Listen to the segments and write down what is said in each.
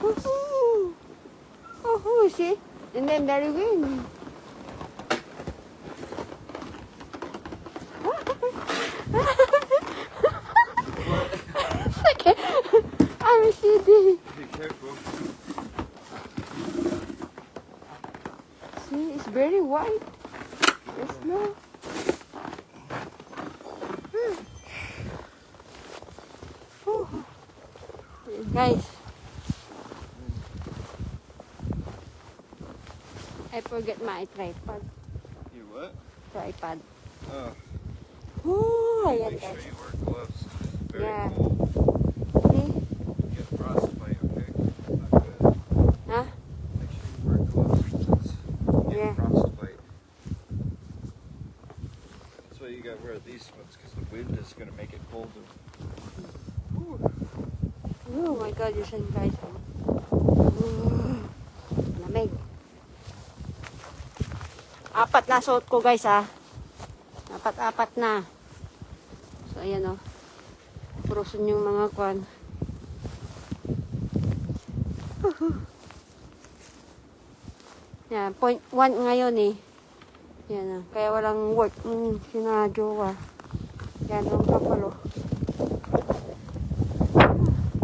Oh, oh, see? And then very windy. Okay. I'm sitting. Be careful. See, it's very white. The snow. Oh. Guys, I forget my tripod. You what? Tripod. Oh, Oh, ayan make sure guys. you wear gloves. It's very Yeah. cold. See? You get frostbite, okay? Not good. Huh? Make sure you wear gloves. You Yeah. get frostbite. That's why you gotta wear these ones, because the wind is gonna make it colder. Oh my God, you said guys. Oh, lamig. Apat na suot ko guys ha. Apat na. So ayan o. Purusin yung mga kwan. Yan, point 1 ngayon eh. Yan kaya walang work sina jowa. Yan, ang kapalo.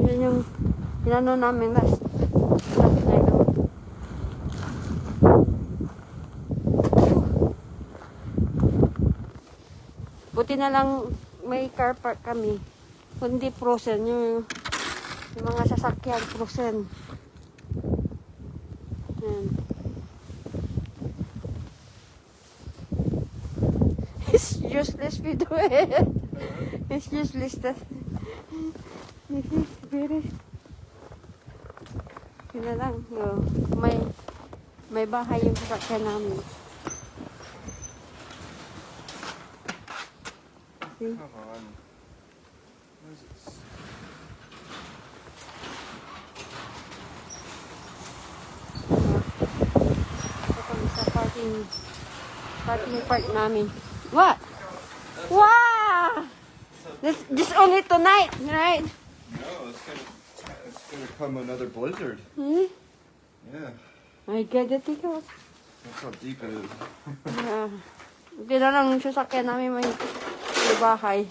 Yan yung inano namin last night. Buti na lang may car park kami. Kundi frozen yung mga sasakyan frozen. Yan. It's useless video eh. It's useless that. Very. Yun na lang. No. May bahay yung sasakyan namin. See? Come on. What is this? Ito kami sa parking part namin. What? Wow! This just only tonight, right? No, it's gonna come another blizzard. Hmm? Yeah, My God, the ticket. that's how deep it is. Yeah. Hindi na lang yung sasakyan namin may bahay.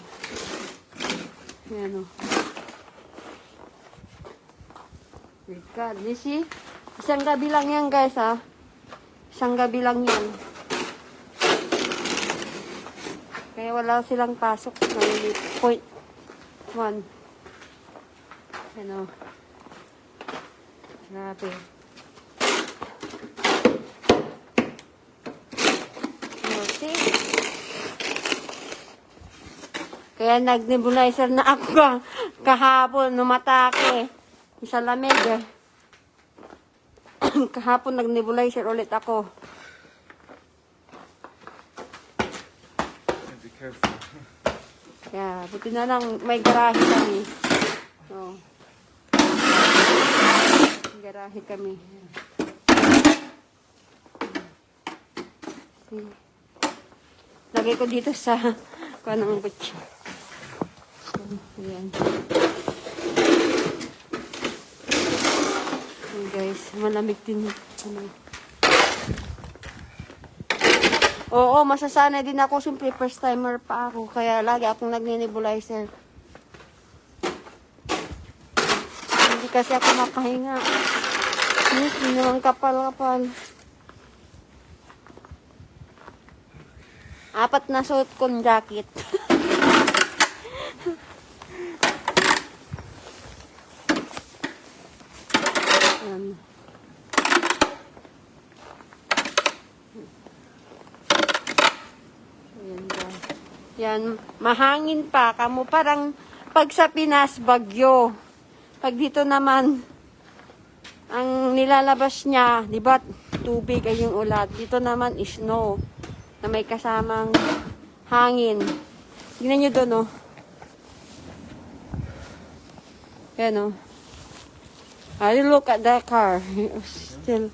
Ayan o. My God, you see? Isang gabi lang yan guys ha. Isang gabi lang yan. Kaya wala silang pasok. May point 1. Ayan o. Grabe. See? Kaya nag-nebulizer na ako kahapon, numatake. Sa lamig eh. Kahapon nag-nebulizer ulit ako. Be careful. Kaya, buti na lang may garahe kami. So, may garahe kami. See? Lagay ko dito sa kanang butchi. So, ayan. Ayan guys, malamig din. Ano. Oo, masasanay din ako. Siyempre, first timer pa ako. Kaya lagi akong nag-nebulizer. Hindi kasi ako makahinga. Hindi naman kapal-kapal. 4 na suot kong jacket. Ayan. Yan, mahangin pa. Kamo parang pag sa Pinas, bagyo. Pag dito naman, ang nilalabas niya, di ba, tubig ay yung ulat. Dito naman is snow. Na may kasamang hangin. Tingnan nyo doon, oh. Yan, oh. Look at that car. Still.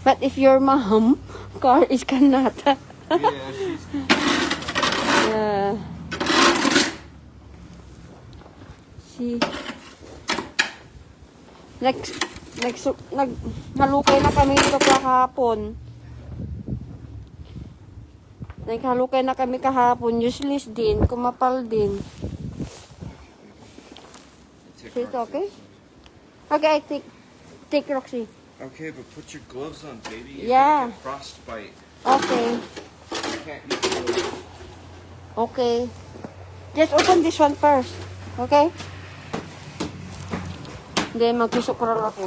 But if your mom, car is Kanata. Yeah, she's... Yeah. See. Naghalukay na kami dito kahapon. Naghalukay na kami kahapon. Useless din. Kumapal din. Take Is it okay? Roxy. Okay, take Roxy. Okay, but put your gloves on, baby. Yeah. You're gonna get frostbite. Okay. You can't use gloves. Okay. Just open this one first. Okay? Hindi, magsusok lang ako.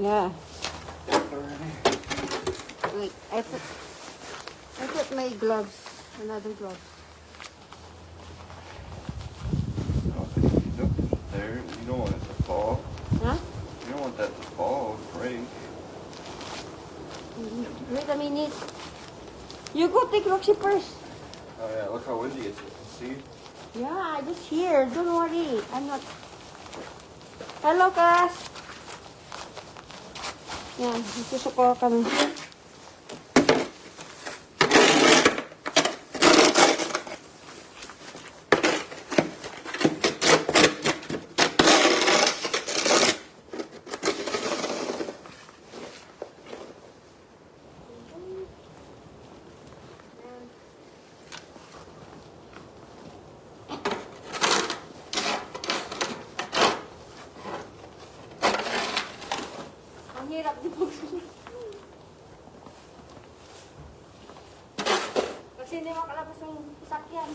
Yeah. Wait, I put my gloves. Another glove. Nope. There. You don't want it to fall. Huh? You don't want that to fall and break. Wait a minute. You go take Roxy first. Oh yeah, look how windy it is. See? Yeah, just here. Don't worry. I'm not. Hello, Cass. Yan, magsusok kami. Ang hirap din magsunod. Kasi hindi makalabas yung sakyan.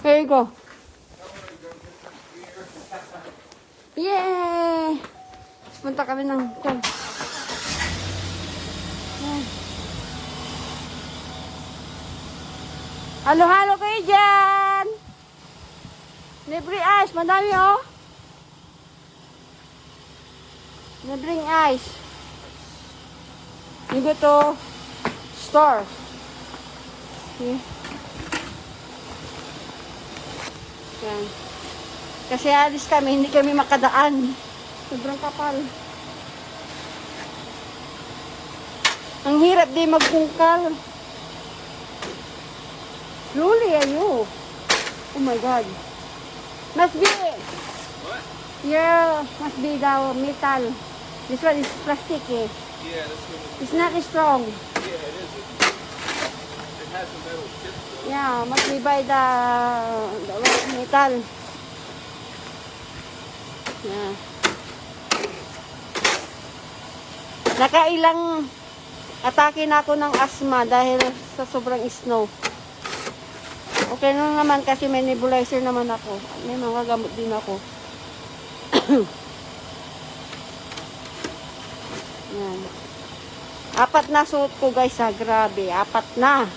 Here you go. Yay! Punta kami ng... Halo-halo kayo dyan! Libre ice, madami oh. Libreng ice. You go to store. Okay. Yan. Kasi alis kami, hindi kami makadaan. Sobrang kapal. Ang hirap din magkungkal. Luli, ayo. Oh my God. Must be. What? Yeah, must be the metal. This one is plastic eh. Yeah, this one is. It's not strong. Yeah, it is. It has a metal tip though. Yeah, must be by the metal. Yeah. Nakailang atake na ako ng asthma dahil sa sobrang snow. Okay na naman kasi may nebulizer naman ako. May mga gamot din ako. Yan. 4 na suot ko guys ha. Grabe. 4 na.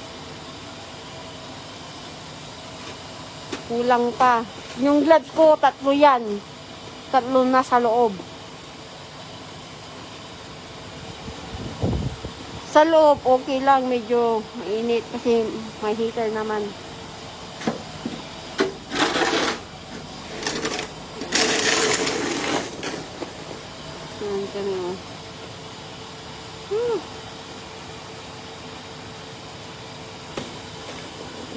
Kulang pa. Yung gloves ko, 3 yan. 3 na sa loob. Sa loob, okay lang. Medyo mainit kasi may heater naman. Yan kami oh.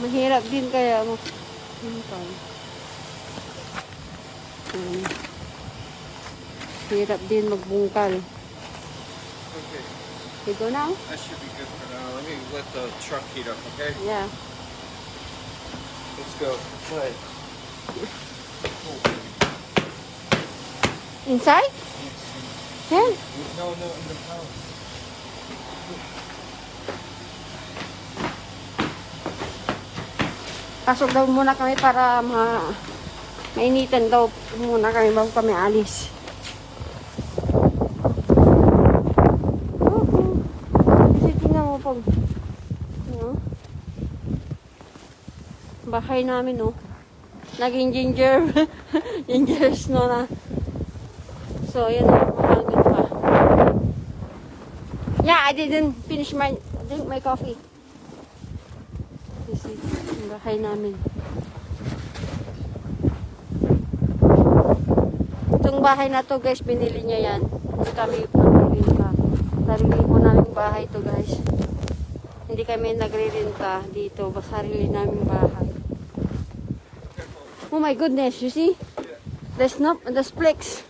Mahirap din kaya mo. Hirap din magbungkal. Okay, You go now? that should be good for now. Let me let the truck heat up, okay? Yeah. Let's go inside. Inside? Yeah. No, in the house. Pasok daw muna kami para mainitan daw muna kami bago kami alis. Kasi tingnan mo pag bahay namin oh. Naging ginger ginger snow na. So yan ang mahangin pa. Yeah, I didn't finish drink my coffee. This is yung bahay namin. Itong bahay na to guys, binili niya yan. Hindi kami nagre-renta. Sarili po namin bahay to guys. Hindi kami nagre-renta dito. Sarili namin bahay. Oh my goodness, you see? The flex.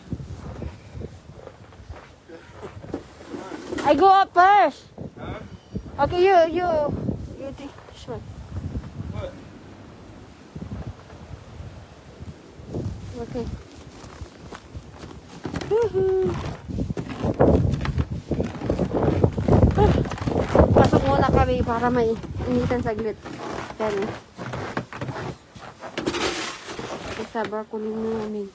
I go up first. Huh? Okay, you take this one. What? Okay. Woohoo! Pasok muna kami para may initan saglit. Yan. Sa barkulin namin.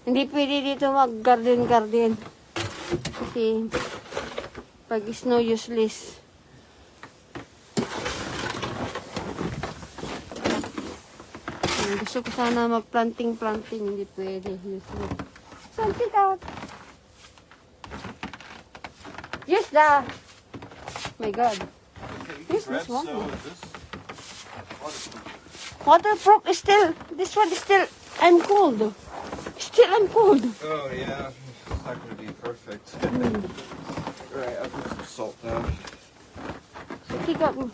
Hindi pwede dito mag-garden. Kasi pag snow useless. Gusto ko sana mag-planting. Hindi pwede. Useless. Something out. Use the... My God. Okay, you Use can this grab one. some of this. Waterproof is still... This one is still... I'm cold. Still I'm cold. Oh yeah, it's not going to be perfect. Right, I'll put some salt down. Take up more.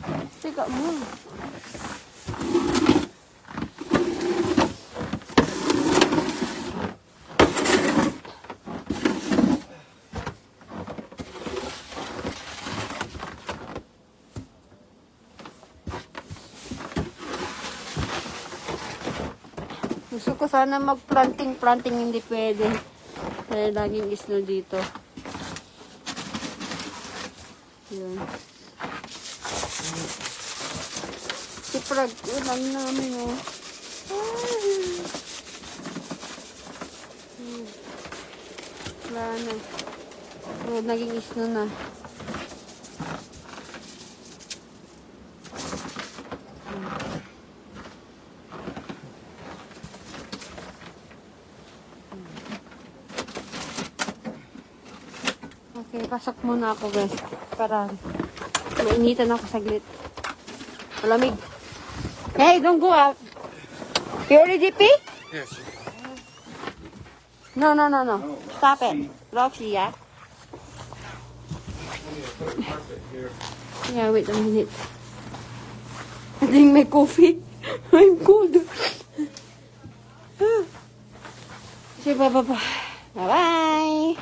Gusto ko sana mag-planting, hindi pwede. Kaya laging snow dito. Yun. Siprag, ulan namin oh. Wala na. Oh, naging isno na. Okay, pasok muna ako guys. Para mainitan ako saglit. Malamig. Hey, don't go out. You already pee? Yes. No. Stop it. Roxy, yeah? Perfect here. Yeah, wait a minute. I think my coffee. I'm cold. Sige, bye. Bye-bye.